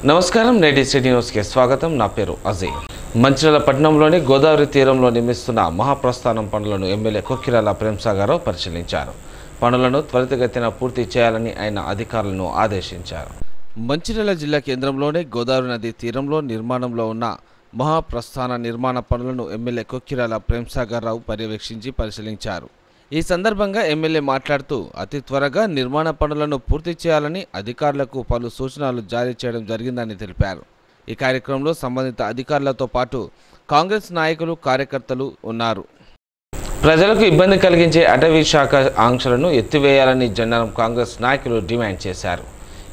నమస్కారం, నేటి సిటీ న్యూస్కి స్వాగతం. నా పేరు అజయ్. మంచిర్యాల పట్టణంలోని గోదావరి తీరంలో నిర్మిస్తున్న మహాప్రస్థానం పనులను ఎమ్మెల్యే కొక్కిరాల ప్రేమ్సాగర్ పరిశీలించారు. పనులను త్వరితగతిన పూర్తి చేయాలని ఆయన అధికారులను ఆదేశించారు. మంచిర్యాల జిల్లా కేంద్రంలోని గోదావరి నది తీరంలో నిర్మాణంలో ఉన్న మహాప్రస్థాన నిర్మాణ పనులను ఎమ్మెల్యే కొక్కిరాల ప్రేమ్సాగర్ పర్యవేక్షించి పరిశీలించారు. ఈ సందర్భంగా ఎమ్మెల్యే మాట్లాడుతూ అతి త్వరగా నిర్మాణ పనులను పూర్తి చేయాలని అధికారులకు పలు సూచనలు జారీ చేయడం జరిగిందని తెలిపారు. ఈ కార్యక్రమంలో సంబంధిత అధికారులతో పాటు కాంగ్రెస్ నాయకులు, కార్యకర్తలు ఉన్నారు. ప్రజలకు ఇబ్బంది కలిగించే అటవీ శాఖ ఆంక్షలను ఎత్తివేయాలని జన్నారం కాంగ్రెస్ నాయకులు డిమాండ్ చేశారు.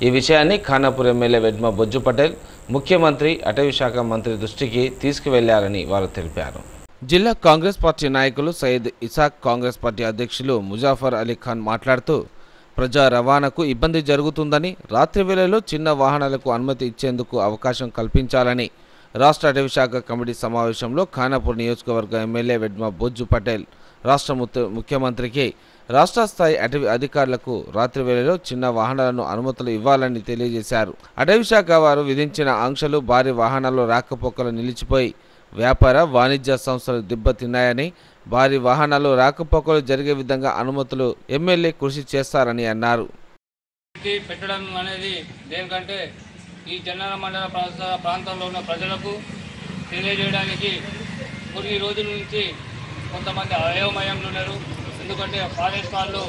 ఈ విషయాన్ని ఖానాపూర్ ఎమ్మెల్యే వెడ్మ బొజ్జు పటేల్ ముఖ్యమంత్రి, అటవీ శాఖ మంత్రి దృష్టికి తీసుకువెళ్లారని వారు తెలిపారు. జిల్లా కాంగ్రెస్ పార్టీ నాయకులు సయ్యద్ ఇసాక్, కాంగ్రెస్ పార్టీ అధ్యక్షులు ముజాఫర్ అలీ ఖాన్ మాట్లాడుతూ ప్రజా రవాణాకు ఇబ్బంది జరుగుతుందని, రాత్రి వేళలో చిన్న వాహనాలకు అనుమతి ఇచ్చేందుకు అవకాశం కల్పించాలని రాష్ట్ర అటవీ శాఖ కమిటీ సమావేశంలో ఖానాపూర్ నియోజకవర్గ ఎమ్మెల్యే వెడ్మ బొజ్జు పటేల్ రాష్ట్ర ముఖ్యమంత్రికి, రాష్ట్ర స్థాయి అటవీ అధికారులకు రాత్రి వేళలో చిన్న వాహనాలను అనుమతులు ఇవ్వాలని తెలియజేశారు. అటవీ శాఖ వారు విధించిన ఆంక్షలు భారీ వాహనాల్లో రాకపోకలు నిలిచిపోయి వ్యాపార, వాణిజ్య సంస్థలు దెబ్బతిన్నాయని, భారీ వాహనాలు రాకపోకలు జరిగే విధంగా అనుమతులు ఎమ్మెల్యే కృషి చేస్తారని అన్నారు. పెట్టడం అనేది దేనికంటే ఈ జన్నారం మండల ప్రాంతంలో ఉన్న ప్రజలకు తెలియజేయడానికి కొన్ని రోజుల నుంచి కొంతమంది అయోమయంలో ఉన్నారు. ఎందుకంటే ఫారెస్ట్ వాళ్ళు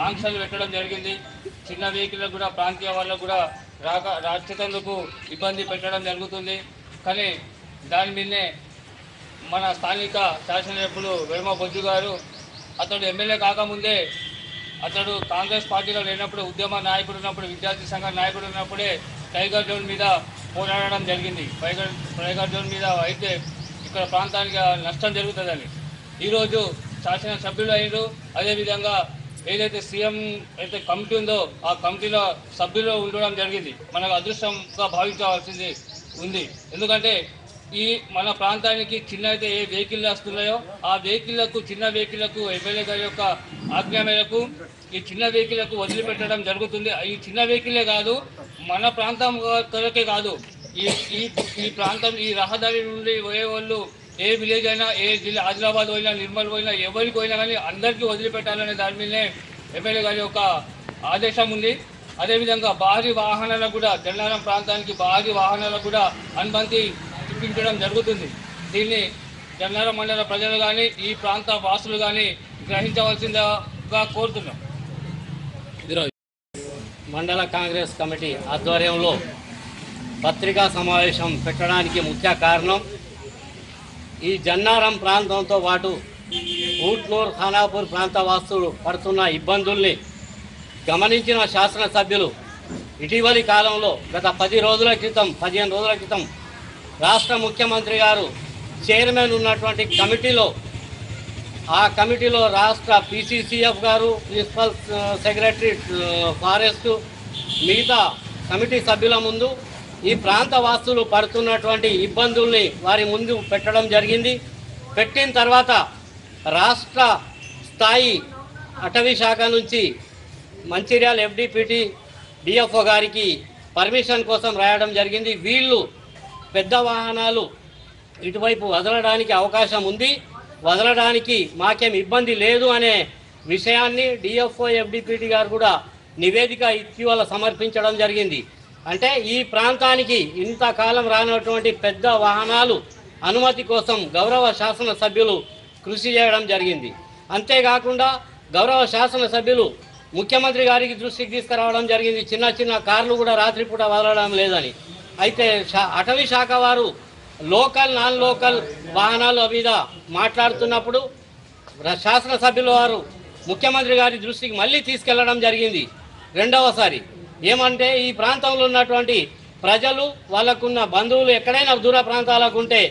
ఆంక్షలు పెట్టడం జరిగింది. చిన్న వెహికల్లకు కూడా, ప్రాంతీయ వాళ్ళకు కూడా రాచేందుకు ఇబ్బంది పెట్టడం జరుగుతుంది. కానీ దాని మీదనే మన స్థానిక శాసనసభ్యులు వెడ్మ బొజ్జు గారు, అతడు ఎమ్మెల్యే కాకముందే, అతడు కాంగ్రెస్ పార్టీలో లేనప్పుడు, ఉద్యమ నాయకుడు ఉన్నప్పుడు, విద్యార్థి సంఘ నాయకుడు ఉన్నప్పుడే టైగర్ జోన్ మీద పోరాడడం జరిగింది. టైగర్ జోన్ మీద అయితే ఇక్కడ ప్రాంతానికి నష్టం జరుగుతుందని ఈరోజు శాసనసభ్యులు అయినారు. అదేవిధంగా ఏదైతే సీఎం అయితే కమిటీ ఉందో ఆ కమిటీలో సభ్యులు ఉండడం జరిగింది. మనకు అదృష్టంగా భావించవలసింది ఉంది. ఎందుకంటే ఈ మన ప్రాంతానికి చిన్న అయితే ఏ వెహికల్ వస్తున్నాయో ఆ వెహికల్లకు, చిన్న వెహికల్లకు ఎమ్మెల్యే గారి యొక్క ఆజ్ఞ మేరకు ఈ చిన్న వెహికల్లకు వదిలిపెట్టడం జరుగుతుంది. ఈ చిన్న వెహికలే కాదు, మన ప్రాంతం కొరకే కాదు, ఈ ప్రాంతం, ఈ రహదారి నుండి పోయే వాళ్ళు ఏ విలేజ్ అయినా, ఏ జిల్లా, ఆదిలాబాద్ పోయినా, నిర్మల్ పోయినా, ఎవరికి పోయినా కానీ అందరికీ వదిలిపెట్టాలనే దాని మీదనే ఎమ్మెల్యే గారి యొక్క ఆదేశం ఉంది. అదేవిధంగా భారీ వాహనాలకు కూడా, జన్నారం ప్రాంతానికి భారీ వాహనాలకు కూడా అనుమతి చూపించడం జరుగుతుంది. దీన్ని జన్నారం మండల ప్రజలు కానీ, ఈ ప్రాంత వాసులు కానీ గ్రహించవలసిందిగా కోరుతున్నాం. మండల కాంగ్రెస్ కమిటీ ఆధ్వర్యంలో పత్రికా సమావేశం పెట్టడానికి ముఖ్య కారణం, ఈ జన్నారం ప్రాంతంతో పాటు ఊట్నూరు, ఖానాపూర్ ప్రాంత వాసులు పడుతున్న ఇబ్బందుల్ని గమనించిన శాసనసభ్యులు ఇటీవలి కాలంలో గత 15 రోజుల క్రితం రాష్ట్ర ముఖ్యమంత్రి గారు చైర్మన్ ఉన్నటువంటి ఆ కమిటీలో రాష్ట్ర PCCF గారు, ప్రిన్సిపల్ సెక్రటరీ ఫారెస్ట్, మిగతా కమిటీ సభ్యుల ముందు ఈ ప్రాంత వాసులు పడుతున్నటువంటి ఇబ్బందుల్ని వారి ముందు పెట్టడం జరిగింది. పెట్టిన తర్వాత రాష్ట్ర స్థాయి అటవీ శాఖ నుంచి మంచిర్యాల FDPT DFO గారికి పర్మిషన్ కోసం రాయడం జరిగింది. వీళ్ళు పెద్ద వాహనాలు ఇటువైపు వదలడానికి అవకాశం ఉంది, వదలడానికి మాకేం ఇబ్బంది లేదు అనే విషయాన్ని DFO FDPT గారు కూడా నివేదిక ఇటీవల సమర్పించడం జరిగింది. అంటే ఈ ప్రాంతానికి ఇంతకాలం రానటువంటి పెద్ద వాహనాలు అనుమతి కోసం గౌరవ శాసనసభ్యులు కృషి చేయడం జరిగింది. అంతేకాకుండా గౌరవ శాసనసభ్యులు ముఖ్యమంత్రి గారికి దృష్టికి తీసుకురావడం జరిగింది, చిన్న చిన్న కార్లు కూడా రాత్రిపూట వదలడం లేదని. అయితే అటవీ శాఖ వారు లోకల్, నాన్ లోకల్ వాహనాల మీద మాట్లాడుతున్నప్పుడు శాసనసభ్యుల వారు ముఖ్యమంత్రి గారి దృష్టికి మళ్ళీ తీసుకెళ్లడం జరిగింది రెండవసారి. ఏమంటే ఈ ప్రాంతంలో ఉన్నటువంటి ప్రజలు, వాళ్ళకున్న బంధువులు ఎక్కడైనా దూర ప్రాంతాలకు ఉంటే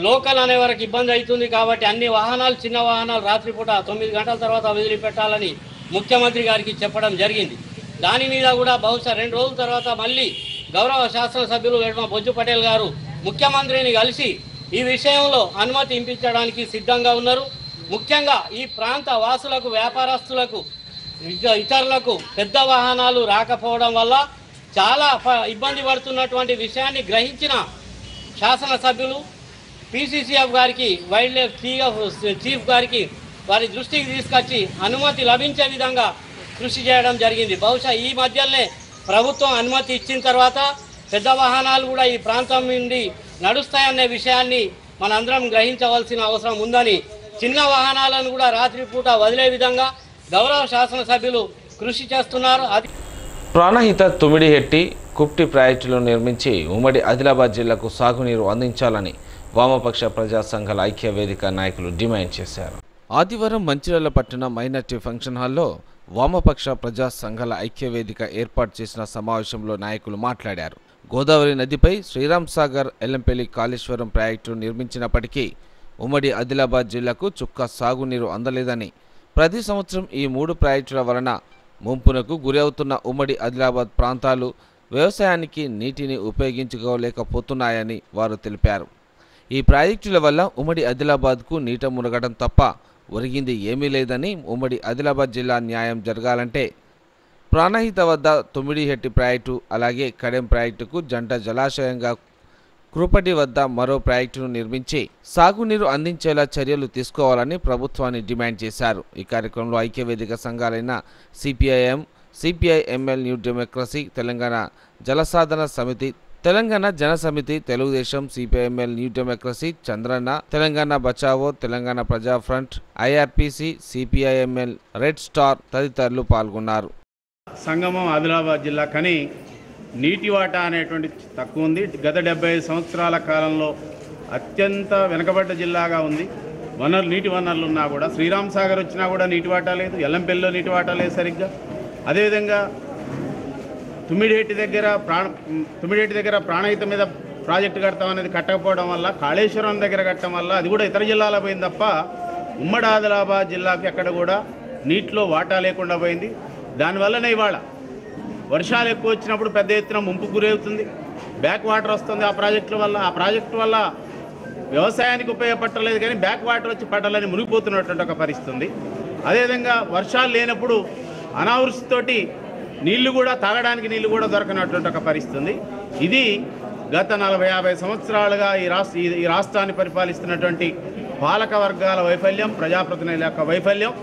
లోకల్ అనే వరకు ఇబ్బంది అవుతుంది కాబట్టి అన్ని వాహనాలు, చిన్న వాహనాలు రాత్రిపూట 9 గంటల తర్వాత వదిలిపెట్టాలని ముఖ్యమంత్రి గారికి చెప్పడం జరిగింది. దాని మీద కూడా బహుశా 2 రోజుల తర్వాత మళ్ళీ గౌరవ శాసనసభ్యులు వెడ్మ బొజ్జు పటేల్ గారు ముఖ్యమంత్రిని కలిసి ఈ విషయంలో అనుమతి ఇప్పించడానికి సిద్ధంగా ఉన్నారు. ముఖ్యంగా ఈ ప్రాంత వాసులకు, వ్యాపారస్తులకు, ఇతరులకు పెద్ద వాహనాలు రాకపోవడం వల్ల చాలా ఇబ్బంది పడుతున్నటువంటి విషయాన్ని గ్రహించిన శాసనసభ్యులు PCCF గారికి వైల్డ్ లైఫ్ చీఫ్ గారికి వారి దృష్టికి తీసుకొచ్చి అనుమతి లభించే విధంగా కృషి చేయడం జరిగింది. బహుశా ఈ మధ్యలోనే ప్రభుత్వం అనుమతి ఇచ్చిన తర్వాత పెద్ద వాహనాలు కూడా ఈ ప్రాంతం నుండి నడుస్తాయనే విషయాన్ని మనందరం గ్రహించవలసిన అవసరం ఉందని, చిన్న వాహనాలను కూడా రాత్రిపూట వదిలే విధంగా గౌరవ శాసనసభ్యులు కృషి చేస్తున్నారు. అది ప్రాణహిత తుమిడిహెట్టి కుప్టి ప్రాజెక్టులను నిర్మించి ఉమ్మడి ఆదిలాబాద్ జిల్లాకు సాగునీరు అందించాలని వామపక్ష ప్రజా సంఘాల ఐక్య వేదిక నాయకులు డిమాండ్ చేశారు. ఆదివారం మంచిర్యాల పట్టణ మైనార్టీ ఫంక్షన్ హాల్లో వామపక్ష ప్రజా సంఘాల ఐక్య వేదిక ఏర్పాటు చేసిన సమావేశంలో నాయకులు మాట్లాడారు. గోదావరి నదిపై శ్రీరామ్ సాగర్, ఎల్లంపల్లి కాళేశ్వరం ప్రాజెక్టు నిర్మించినప్పటికీ ఉమ్మడి ఆదిలాబాద్ జిల్లాకు చుక్క సాగునీరు అందలేదని, ప్రతి సంవత్సరం ఈ 3 ప్రాజెక్టుల వలన ముంపునకు గురి అవుతున్న ఉమ్మడి ఆదిలాబాద్ ప్రాంతాలు వ్యవసాయానికి నీటిని ఉపయోగించుకోలేకపోతున్నాయని వారు తెలిపారు. ఈ ప్రాజెక్టుల వల్ల ఉమ్మడి ఆదిలాబాద్కు నీట మునగడం తప్ప ఒరిగింది ఏమీ లేదని, ఉమ్మడి ఆదిలాబాద్ జిల్లా న్యాయం జరగాలంటే ప్రాణహిత వద్ద తుమిడిహెట్టి ప్రాజెక్టు, అలాగే కడెం ప్రాజెక్టుకు జంట జలాశయంగా కృపటి వద్ద మరో ప్రాజెక్టును నిర్మించి సాగునీరు అందించేలా చర్యలు తీసుకోవాలని ప్రభుత్వాన్ని డిమాండ్ చేశారు. ఈ కార్యక్రమంలో ఐక్యవేదిక సంఘాలైన CPIM, CPI-ML new democracy, Telangana Jalasadhana సమితి, తెలంగాణ జన సమితి, Telugu Desam, CPI-ML new democracy, Chandranna, Telangana Bachao, Telangana ప్రజా front, IRPC, CPI-ML, red star తదితరులు పాల్గొన్నారు. సంగమం ఆదిలాబాద్ జిల్లా కానీ నీటి వాటా అనేటువంటి తక్కువ ఉంది. గత 75 సంవత్సరాల కాలంలో అత్యంత వెనుకబడ్డ జిల్లాగా ఉంది. నీటి వనరులు ఉన్నా కూడా, శ్రీరామ్ సాగర్ వచ్చినా కూడా నీటి వాటా లేదు, ఎల్లంపల్లిలో నీటి వాటా లేదు సరిగ్గా. అదేవిధంగా తుమ్మిడిహెట్టి దగ్గర ప్రాణహిత మీద ప్రాజెక్టు కడతాం అనేది కట్టకపోవడం వల్ల, కాళేశ్వరం దగ్గర కట్టడం వల్ల అది కూడా ఇతర జిల్లాలో పోయింది తప్ప ఉమ్మడి ఆదిలాబాద్ జిల్లాకి ఎక్కడ కూడా నీటిలో వాటా లేకుండా పోయింది. దానివల్లనే ఇవాళ వర్షాలు ఎక్కువ వచ్చినప్పుడు పెద్ద ఎత్తున ముంపు గురవుతుంది, బ్యాక్ వాటర్ వస్తుంది ఆ ప్రాజెక్టుల వల్ల. ఆ ప్రాజెక్టు వల్ల వ్యవసాయానికి ఉపయోగపడలేదు కానీ బ్యాక్ వాటర్ వచ్చి పట్టాలని మునిగిపోతున్నటువంటి ఒక పరిస్థితి ఉంది. అదేవిధంగా వర్షాలు లేనప్పుడు అనావృష్టితోటి నీళ్లు కూడా, తాగడానికి నీళ్లు కూడా దొరకనటువంటి ఒక పరిస్థితి ఉంది. ఇది గత 40-50 సంవత్సరాలుగా ఈ రాష్ట్రాన్ని పరిపాలిస్తున్నటువంటి పాలక వర్గాల వైఫల్యం, ప్రజాప్రతినిధుల యొక్క వైఫల్యం.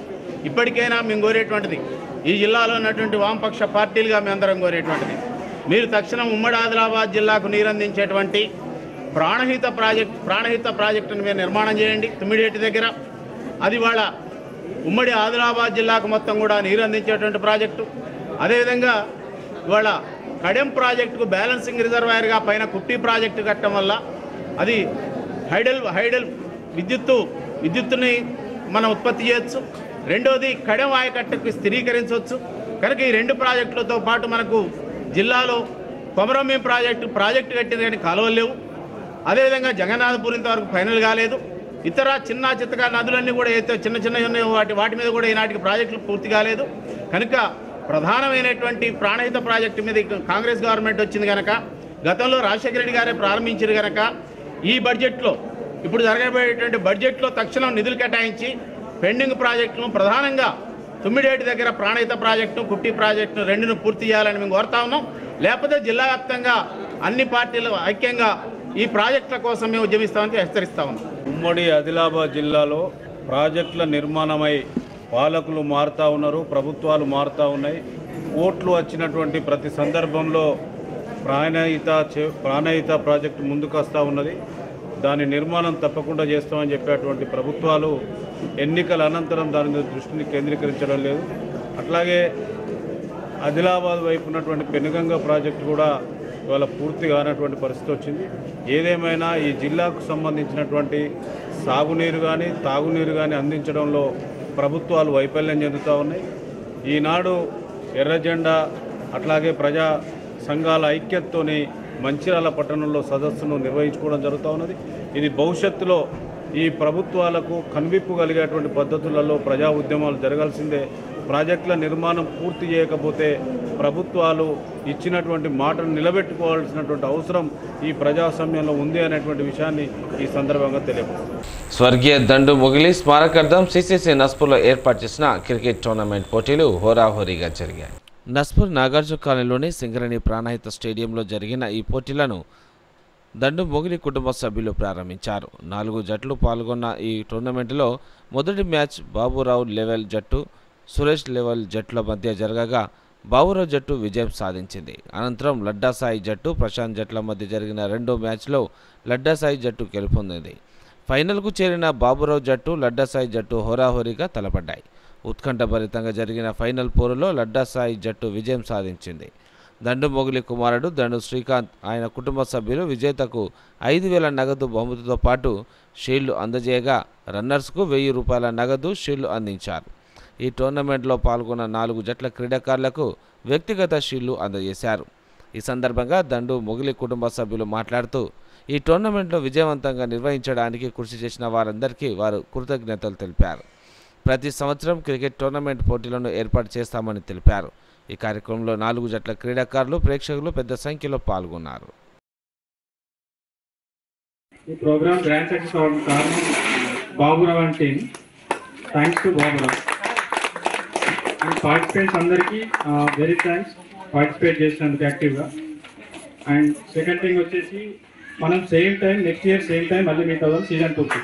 ఇప్పటికైనా మేము కోరేటువంటిది, ఈ జిల్లాలో ఉన్నటువంటి వామపక్ష పార్టీలుగా మేమందరం కోరేటువంటిది, మీరు తక్షణం ఉమ్మడి ఆదిలాబాద్ జిల్లాకు నీరందించేటువంటి ప్రాణహిత ప్రాజెక్టును మీరు నిర్మాణం చేయండి తుమ్మిడిహెట్టి దగ్గర. అది వాళ్ళ ఉమ్మడి ఆదిలాబాద్ జిల్లాకు మొత్తం కూడా నీరు అందించేటువంటి ప్రాజెక్టు. అదేవిధంగా ఇవాళ కడెం ప్రాజెక్టుకు బ్యాలెన్సింగ్ రిజర్వాయర్గా పైన కుట్టి ప్రాజెక్టు కట్టడం వల్ల అది హైడల్ విద్యుత్తుని మనం ఉత్పత్తి చేయొచ్చు. రెండోది కడెం ఆయకట్టుకు స్థిరీకరించవచ్చు. కనుక ఈ 2 ప్రాజెక్టులతో పాటు మనకు జిల్లాలో కొమరంభీం ప్రాజెక్టు కట్టింది కానీ కాలువలు లేవు. అదేవిధంగా జగన్నాథపూర్ ఇంతవరకు ఫైనల్ కాలేదు. ఇతర చిన్న చిత్తగా నదులన్నీ కూడా అయితే చిన్న వాటి మీద కూడా ఈనాటికి ప్రాజెక్టులు పూర్తి కాలేదు. కనుక ప్రధానమైనటువంటి ప్రాణహిత ప్రాజెక్టు మీద కాంగ్రెస్ గవర్నమెంట్ వచ్చింది కనుక, గతంలో రాజశేఖర రెడ్డి గారే ప్రారంభించారు కనుక, ఈ బడ్జెట్లో ఇప్పుడు జరగబోయేటువంటి బడ్జెట్లో తక్షణం నిధులు కేటాయించి పెండింగ్ ప్రాజెక్టులను ప్రధానంగా తుమ్మిడిహెట్టి దగ్గర ప్రాణహిత ప్రాజెక్టు, కుట్టి ప్రాజెక్టును 2ను పూర్తి చేయాలని మేము కోరుతా ఉన్నాం. లేకపోతే జిల్లా వ్యాప్తంగా అన్ని పార్టీలు ఐక్యంగా ఈ ప్రాజెక్టుల కోసం మేము ఉద్యమిస్తామని హెచ్చరిస్తా ఉన్నాం. ఉమ్మడి ఆదిలాబాద్ జిల్లాలో ప్రాజెక్టుల నిర్మాణమై పాలకులు మారుతూ ఉన్నారు, ప్రభుత్వాలు మారుతూ ఉన్నాయి. ఓట్లు వచ్చినటువంటి ప్రతి సందర్భంలో ప్రాణహిత ప్రాజెక్టు ముందుకు వస్తూ ఉన్నది. దాని నిర్మాణం తప్పకుండా చేస్తామని చెప్పేటువంటి ప్రభుత్వాలు ఎన్నికల అనంతరం దాని మీద దృష్టిని కేంద్రీకరించడం లేదు. అట్లాగే ఆదిలాబాద్ వైపు ఉన్నటువంటి పెనుగంగ ప్రాజెక్టు కూడా ఇవాళ పూర్తి కానటువంటి పరిస్థితి వచ్చింది. ఏదేమైనా ఈ జిల్లాకు సంబంధించినటువంటి సాగునీరు కానీ తాగునీరు కానీ అందించడంలో ప్రభుత్వాలు వైఫల్యం చెందుతూ ఉన్నాయి. ఈనాడు ఎర్రజెండా అట్లాగే ప్రజా సంఘాల ఐక్యతతోని మంచిర్యాల పట్టణంలో సదస్సును నిర్వహించుకోవడం జరుగుతూ ఉన్నది. ఇది భవిష్యత్తులో ఈ ప్రభుత్వాలకు కనువిప్పు కలిగేటువంటి పద్ధతులలో ప్రజా ఉద్యమాలు జరగాల్సిందే. ప్రాజెక్టుల నిర్మాణం పూర్తి చేయకపోతే ప్రభుత్వాలు ఇచ్చినటువంటి మాటను నిలబెట్టుకోవాల్సినటువంటి అవసరం ఈ ప్రజాస్వామ్యంలో ఉంది అనేటువంటి విషయాన్ని ఈ సందర్భంగా తెలియపరుస్తుంది. స్వర్గీయ దండు మొగిలి స్మారకార్థం CCC నస్పూర్లో ఏర్పాటు చేసిన క్రికెట్ టోర్నమెంట్ పోటీలు హోరాహోరీగా జరిగాయి. నస్పూర్ నాగార్జున కాలనీలోని సింగరేణి ప్రాణహిత స్టేడియంలో జరిగిన ఈ పోటీలను దండు మొగిలి కుటుంబ సభ్యులు ప్రారంభించారు. 4 జట్లు పాల్గొన్న ఈ టోర్నమెంటులో మొదటి మ్యాచ్ బాబురావు లెవెల్ జట్టు, సురేష్ లెవెల్ జట్ల మధ్య జరగగా బాబురావు జట్టు విజయం సాధించింది. అనంతరం లడ్డాసాయి జట్టు, ప్రశాంత్ జట్ల మధ్య జరిగిన రెండో మ్యాచ్లో లడ్డాసాయి జట్టు గెలుపొందింది. ఫైనల్కు చేరిన బాబురావు జట్టు, లడ్డాసాయి జట్టు హోరాహోరీగా తలపడ్డాయి. ఉత్కంఠభరితంగా జరిగిన ఫైనల్ పోరులో లడ్డాసాయి జట్టు విజయం సాధించింది. దండు మొగిలి కుమారుడు దండు శ్రీకాంత్, ఆయన కుటుంబ సభ్యులు విజేతకు 5,000 నగదు బహుమతితో పాటు షీల్డ్ అందజేయగా రన్నర్స్కు 1,000 రూపాయల నగదు షీల్డ్ అందించారు. ఈ టోర్నమెంట్లో పాల్గొన్న 4 జట్ల క్రీడాకారులకు వ్యక్తిగత షీల్డ్లు అందజేశారు. ఈ సందర్భంగా దండు మొగిలి కుటుంబ సభ్యులు మాట్లాడుతూ ఈ టోర్నమెంట్లో విజయవంతంగా నిర్వహించడానికి కృషి చేసిన వారందరికీ వారు కృతజ్ఞతలు తెలిపారు. ప్రతి సంవత్సరం క్రికెట్ టోర్నమెంట్ పోటీలను ఏర్పాటు చేస్తామని తెలిపారు. ఈ కార్యక్రమంలో 4 జట్ల క్రీడాకారులు, ప్రేక్షకులు పెద్ద సంఖ్యలో పాల్గొన్నారు. ఈ ప్రోగ్రామ్ గ్రాండ్ సక్సెస్ అవడం కారణం Baburao and team. Thanks to Baburao and participates అందరికీ వెరీ థ్యాంక్స్ పార్టిసిపేట్ చేసినందుకు యాక్టివ్గా. అండ్ సెకండ్ థింగ్ వచ్చేసి మనం same time next year same time మళ్ళీ మీట్ అవుదాం సీజన్ 2కి.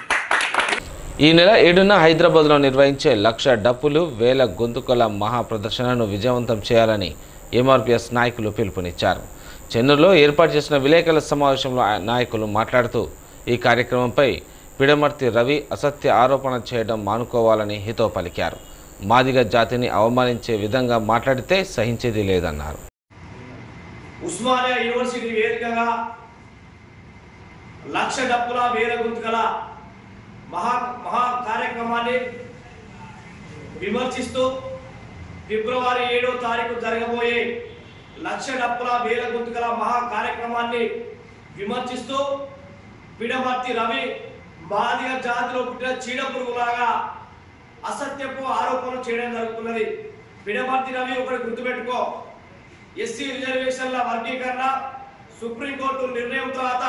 ఈ నెల 7న హైదరాబాద్లో నిర్వహించే 1,00,000 డప్పులు, 1000 గొంతుకల మహా ప్రదర్శనను విజయవంతం చేయాలని ఎంఆర్పీఎస్ నాయకులు పిలుపునిచ్చారు. చెన్నూరులో ఏర్పాటు చేసిన విలేకరుల సమావేశంలో నాయకులు మాట్లాడుతూ ఈ కార్యక్రమంపై పిడమర్తి రవి అసత్య ఆరోపణ చేయడం మానుకోవాలని హితవు పలికారు. మాదిగ జాతిని అవమానించే విధంగా మాట్లాడితే సహించేది లేదన్నారు. ఉస్మానియా యూనివర్సిటీ వేదికగా 1,00,000 డప్పుల 1000 గొంతుకల మహా కార్యక్రమాన్ని విమర్శిస్తూ ఫిబ్రవరి 7వ తారీఖు జరగబోయే 1,00,000 డప్పుల 1000 గొంతుకల మహా కార్యక్రమాన్ని విమర్శిస్తూ పిడమర్తి రవి మాదిగ జాతిలో పుట్టిన చీడపురుగులాగా అసత్యపు ఆరోపణలు చేయడం జరుగుతున్నది. పిడమర్తి రవి ఒకటి గుర్తుపెట్టుకో, ఎస్సీ రిజర్వేషన్ల వర్గీకరణ సుప్రీంకోర్టు నిర్ణయం తర్వాత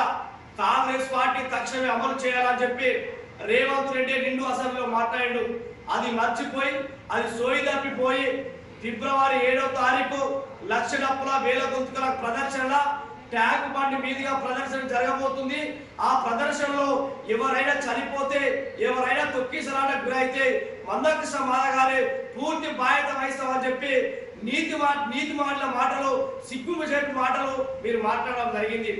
కాంగ్రెస్ పార్టీ తక్షణమే అమలు చేయాలని చెప్పి రేవంత్ రెడ్డి నిండు అసెంబ్లీలో మాట్లాడాడు. అది మర్చిపోయి, అది సోయి తప్పిపోయి ఫిబ్రవరి 7వ తారీఖు 1,00,000 డప్పుల 1000 గొంతుకల ప్రదర్శన ట్యాంక్ బండి మీదుగా ప్రదర్శన జరగబోతుంది. ఆ ప్రదర్శనలో ఎవరైనా చనిపోతే, ఎవరైనా తొక్కిసలాటకు గురైతే మందకృష్ణ మాదగారే పూర్తి బాధ్యత వహిస్తామని చెప్పి నీతి మాటల మాటలు, సిగ్గు చెప్పి మాటలు మీరు మాట్లాడడం జరిగింది.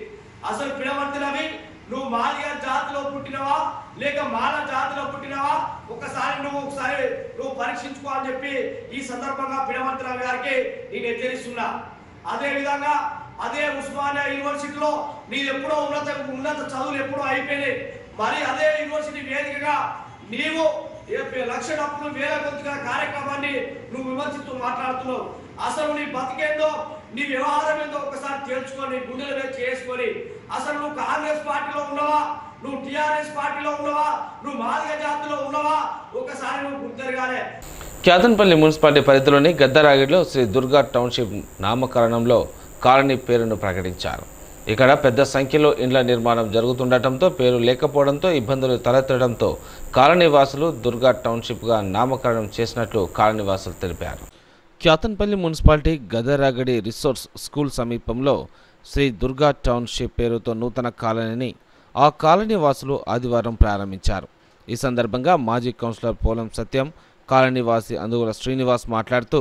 అసలు పిడమర్తి రవి, నువ్వు మాదిగ జాతిలో పుట్టినవా లేక మాల జాతిలో పుట్టినవా ఒకసారి నువ్వు పరీక్షించుకో అని చెప్పి ఈ సందర్భంగా పిడమర్తి రవి గారికి నేను హెచ్చరిస్తున్నా. అదే విధంగా అదే ఉస్మానియా యూనివర్సిటీలో నీది ఎప్పుడో ఉన్నత చదువులు ఎప్పుడో అయిపోయినాయి. మరి అదే యూనివర్సిటీ వేదికగా నీవు 1,00,000 డప్పులు 1000 గొంతుకల కార్యక్రమాన్ని నువ్వు విమర్శిస్తూ మాట్లాడుతున్నావు. అసలు నీ బతికేందో, నీ వ్యవహారం ఏందో ఒకసారి తేల్చుకొని గుండెల మీద చేసుకొని, అసలు నువ్వు కాంగ్రెస్ పార్టీలో ఉన్నావా, నువ్వు టీఆర్ఎస్ పార్టీలో ఉన్నావా, నువ్వు మాదిగ జాతిలో ఉన్నావా ఒకసారి నువ్వు గుర్తెరగాలే. క్యాతన్పల్లి మున్సిపాలిటీ పరిధిలోని గద్దరాగిడిలో శ్రీ దుర్గా టౌన్షిప్ నామకరణంలో కాలనీ పేరును ప్రకటించారు. ఇక్కడ పెద్ద సంఖ్యలో ఇండ్ల నిర్మాణం జరుగుతుండటంతో పేరు లేకపోవడంతో ఇబ్బందులు తలెత్తడంతో కాలనీవాసులు దుర్గా టౌన్షిప్గా నామకరణం చేసినట్లు కాలనీవాసులు తెలిపారు. క్యాతన్పల్లి మున్సిపాలిటీ గదరాగడి రిసోర్స్ స్కూల్ సమీపంలో శ్రీ దుర్గా టౌన్షిప్ పేరుతో నూతన కాలనీని ఆ కాలనీ వాసులు ఆదివారం ప్రారంభించారు. ఈ సందర్భంగా మాజీ కౌన్సిలర్ పోలం సత్యం, కాలనీవాసి అందుగుల శ్రీనివాస్ మాట్లాడుతూ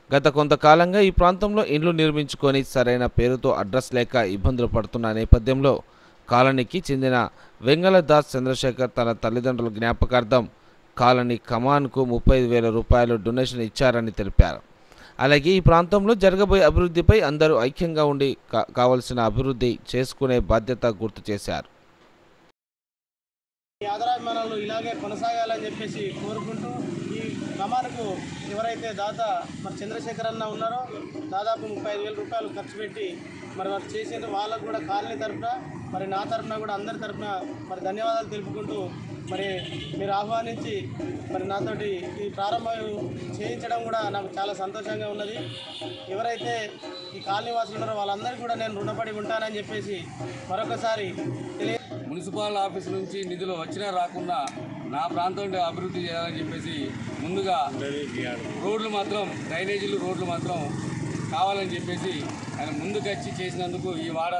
గత కొంతకాలంగా ఈ ప్రాంతంలో ఇండ్లు నిర్మించుకొని సరైన పేరుతో అడ్రస్ లేక ఇబ్బందులు పడుతున్న నేపథ్యంలో కాలనీకి చెందిన వెంగళదాస్ చంద్రశేఖర్ తన తల్లిదండ్రుల జ్ఞాపకార్థం కాలనీ కమాన్కు 35,000 రూపాయలు డొనేషన్ ఇచ్చారని తెలిపారు. అలాగే ఈ ప్రాంతంలో జరగబోయే అభివృద్ధిపై అందరూ ఐక్యంగా ఉండి కావలసిన అభివృద్ధి చేసుకునే బాధ్యత గుర్తు చేశారు. ఈ ఆదరాభిమానాలు ఇలాగే కొనసాగాలని చెప్పేసి కోరుకుంటూ ఈ కమాన్కు ఎవరైతే దాత మరి చంద్రశేఖర్ అన్న ఉన్నారో దాదాపు 35,000 రూపాయలు ఖర్చు పెట్టి మరి వారు చేసిన వాళ్ళకు కూడా కాలనీ తరఫున మరి నా తరఫున కూడా అందరి తరఫున మరి ధన్యవాదాలు తెలుపుకుంటూ మరి మీరు ఆహ్వానించి మరి నాతోటి ఈ ప్రారంభం చేయించడం కూడా నాకు చాలా సంతోషంగా ఉన్నది. ఎవరైతే ఈ కాలనీ వాసులు ఉన్నారో వాళ్ళందరికీ కూడా నేను రుణపడి ఉంటానని చెప్పేసి మరొకసారి మున్సిపల్ ఆఫీస్ నుంచి నిధులు వచ్చినా రాకుండా నా ప్రాంతంలో అభివృద్ధి చేయాలని చెప్పేసి ముందుగా రోడ్లు మాత్రం డ్రైనేజీలు రోడ్లు మాత్రం కావాలని చెప్పేసి ఆయన ముందుకొచ్చి చేసినందుకు ఈ వాడ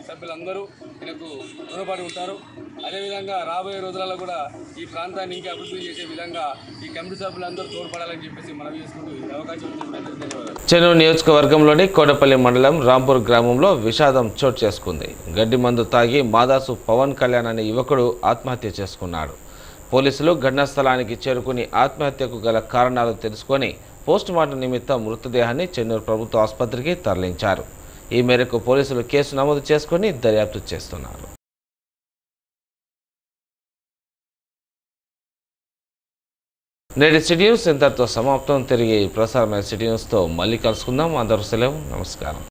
సభ్యులందరూ ఆయనకు రుణపడి ఉంటారు. అదేవిధంగా రాబోయే రోజులలో కూడా ఈ ప్రాంతాన్ని ఇంకా అభివృద్ధి చేసే విధంగా ఈ కమిటీ సభ్యులందరూ తోడ్పడాలని చెప్పేసి మనం చేసుకుంటూ ఈ అవకాశం ఇచ్చినందుకు ధన్యవాదాలు. చెన్నూరు నియోజకవర్గంలోని కోడపల్లి మండలం రాంపూర్ గ్రామంలో విషాదం చోటు చేసుకుంది. గడ్డి మందు తాగి మాదాసు పవన్ కళ్యాణ్ అనే యువకుడు ఆత్మహత్య చేసుకున్నాడు. పోలీసులు ఘటనా స్థలానికి చేరుకుని ఆత్మహత్యకు గల కారణాలు తెలుసుకొని పోస్టుమార్టం నిమిత్తం మృతదేహాన్ని చెన్నూరు ప్రభుత్వ ఆసుపత్రికి తరలించారు. ఈ మేరకు పోలీసులు కేసు నమోదు చేసుకుని దర్యాప్తు చేస్తున్నారు. నేటి సిటీ న్యూస్ ఇంతటితో సమాప్తం. తిరిగి ప్రసారమైన సిటీ న్యూస్తో మళ్ళీ కలుసుకుందాం. అందరూ సెలవు. నమస్కారం.